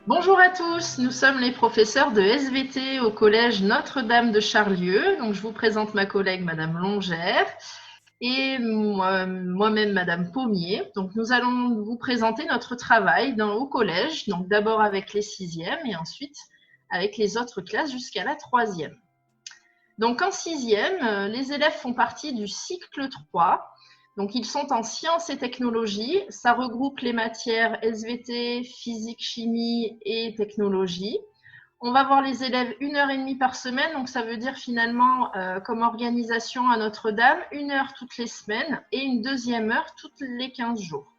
Bonjour à tous, nous sommes les professeurs de SVT au collège Notre-Dame de Charlieu. Donc, je vous présente ma collègue Madame Longère et moi-même Madame Pommier. Donc, nous allons vous présenter notre travail au collège, donc d'abord avec les sixièmes et ensuite avec les autres classes jusqu'à la troisième. Donc, en sixième, les élèves font partie du cycle 3. Donc, ils sont en sciences et technologies. Ça regroupe les matières SVT, physique, chimie et technologie. On va voir les élèves 1 heure et demie par semaine. Donc, ça veut dire finalement, comme organisation à Notre-Dame, 1 heure toutes les semaines et une deuxième heure toutes les 15 jours.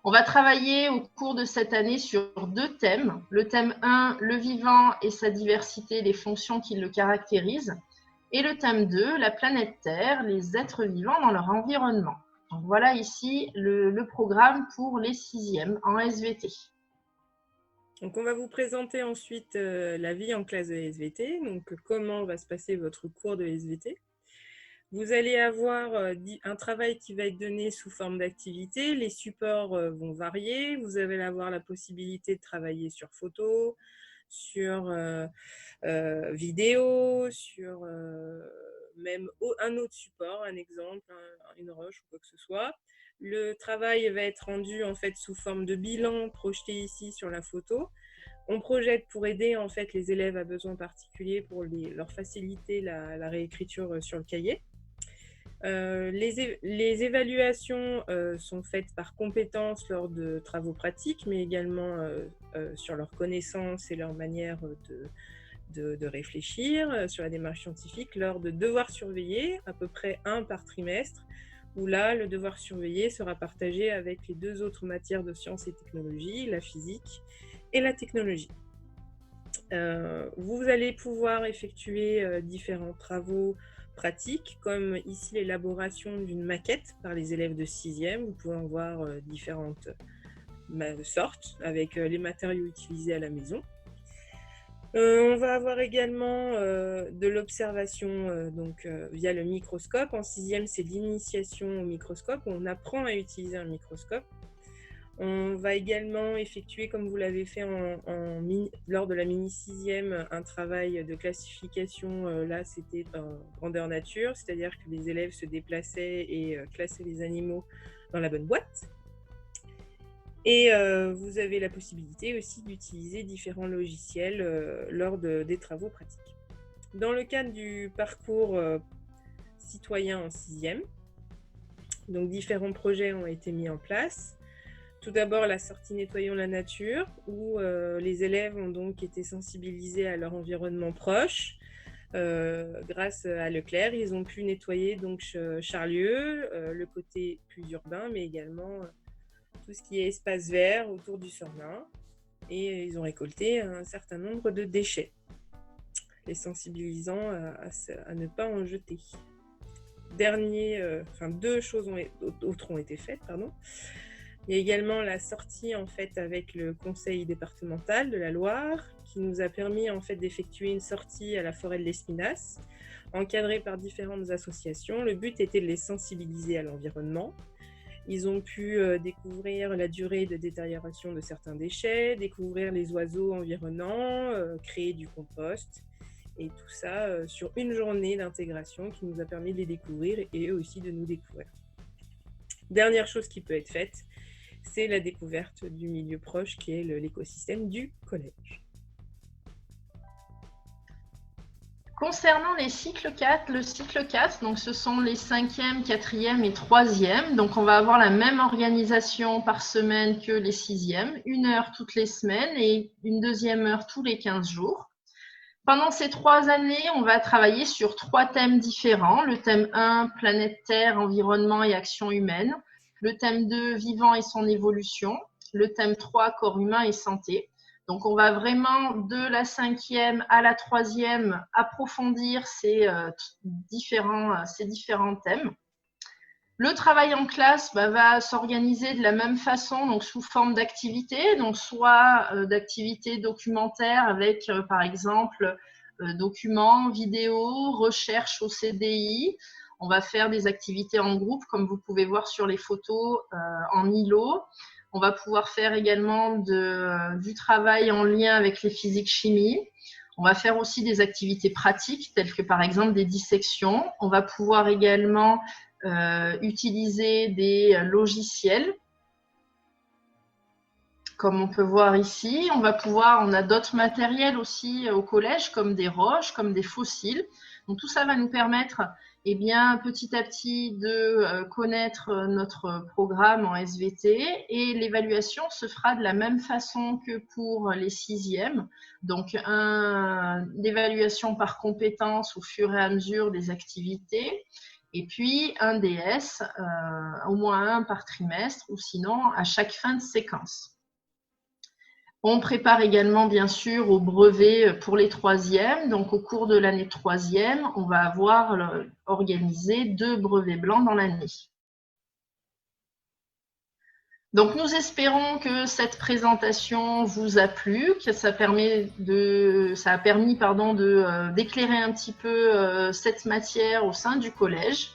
On va travailler au cours de cette année sur 2 thèmes. Le thème 1, le vivant et sa diversité, les fonctions qui le caractérisent. Et le thème 2, la planète Terre, les êtres vivants dans leur environnement. Donc voilà ici le programme pour les sixièmes en SVT. Donc, on va vous présenter ensuite la vie en classe de SVT, donc comment va se passer votre cours de SVT. Vous allez avoir un travail qui va être donné sous forme d'activité. Les supports vont varier. Vous allez avoir la possibilité de travailler sur photo, sur vidéo, sur même un autre support, un exemple, une roche ou quoi que ce soit. Le travail va être rendu en fait sous forme de bilan projeté ici sur la photo. On projette pour aider en fait les élèves à besoins particuliers pour leur faciliter la réécriture sur le cahier. Les évaluations sont faites par compétences lors de travaux pratiques, mais également sur leurs connaissances et leur manière de réfléchir, sur la démarche scientifique, lors de devoirs surveillés, à peu près 1 par trimestre, où là, le devoir surveillé sera partagé avec les 2 autres matières de sciences et technologies, la physique et la technologie. Vous allez pouvoir effectuer différents travaux pratiques, comme ici l'élaboration d'une maquette par les élèves de 6e. Vous pouvez en voir différentes sortes avec les matériaux utilisés à la maison. On va avoir également de l'observation via le microscope. En 6e, c'est l'initiation au microscope. On apprend à utiliser un microscope. On va également effectuer, comme vous l'avez fait lors de la mini 6e, un travail de classification. Là, c'était en grandeur nature, c'est-à-dire que les élèves se déplaçaient et classaient les animaux dans la bonne boîte. Et vous avez la possibilité aussi d'utiliser différents logiciels lors des travaux pratiques. Dans le cadre du parcours citoyen en 6e, donc différents projets ont été mis en place. Tout d'abord, la sortie Nettoyons la nature, où les élèves ont donc été sensibilisés à leur environnement proche. Grâce à Leclerc, ils ont pu nettoyer donc Charlieu, le côté plus urbain, mais également tout ce qui est espace vert autour du Sornin. Et ils ont récolté un certain nombre de déchets, les sensibilisant à ne pas en jeter. Deux choses autres ont été faites, pardon. Il y a également la sortie en fait avec le conseil départemental de la Loire qui nous a permis en fait d'effectuer une sortie à la forêt de l'Espinasse, encadrée par différentes associations. Le but était de les sensibiliser à l'environnement. Ils ont pu découvrir la durée de détérioration de certains déchets, découvrir les oiseaux environnants, créer du compost. Et tout ça sur une journée d'intégration qui nous a permis de les découvrir et eux aussi de nous découvrir. Dernière chose qui peut être faite, c'est la découverte du milieu proche qui est l'écosystème du collège. Concernant les cycles 4, le cycle 4, donc ce sont les 5e, 4e et 3e. Donc on va avoir la même organisation par semaine que les 6e, 1 heure toutes les semaines et une deuxième heure tous les 15 jours. Pendant ces 3 années, on va travailler sur 3 thèmes différents. Le thème 1, planète Terre, environnement et action humaine. Le thème 2, vivant et son évolution. Le thème 3, corps humain et santé. Donc, on va vraiment, de la 5e à la 3e, approfondir ces différents thèmes. Le travail en classe va s'organiser de la même façon, donc sous forme d'activités, donc soit d'activités documentaires avec, par exemple, documents, vidéos, recherche au CDI. On va faire des activités en groupe, comme vous pouvez voir sur les photos en îlot. On va pouvoir faire également du travail en lien avec les physiques-chimie. On va faire aussi des activités pratiques, telles que par exemple des dissections. On va pouvoir également utiliser des logiciels, comme on peut voir ici. On a d'autres matériels aussi au collège, comme des roches, comme des fossiles. Donc tout ça va nous permettre petit à petit de connaître notre programme en SVT, et l'évaluation se fera de la même façon que pour les sixièmes. Donc l'évaluation par compétences au fur et à mesure des activités, et puis un DS, au moins un par trimestre, ou sinon à chaque fin de séquence. On prépare également, bien sûr, au brevet pour les troisièmes. Donc, au cours de l'année troisième, on va avoir organisé 2 brevets blancs dans l'année. Donc, nous espérons que cette présentation vous a plu, que ça a permis d'éclairer un petit peu cette matière au sein du collège.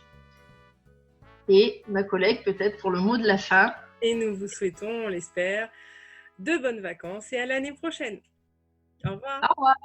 Et ma collègue, peut-être pour le mot de la fin. Et nous vous souhaitons, on l'espère, de bonnes vacances et à l'année prochaine. Au revoir. Au revoir.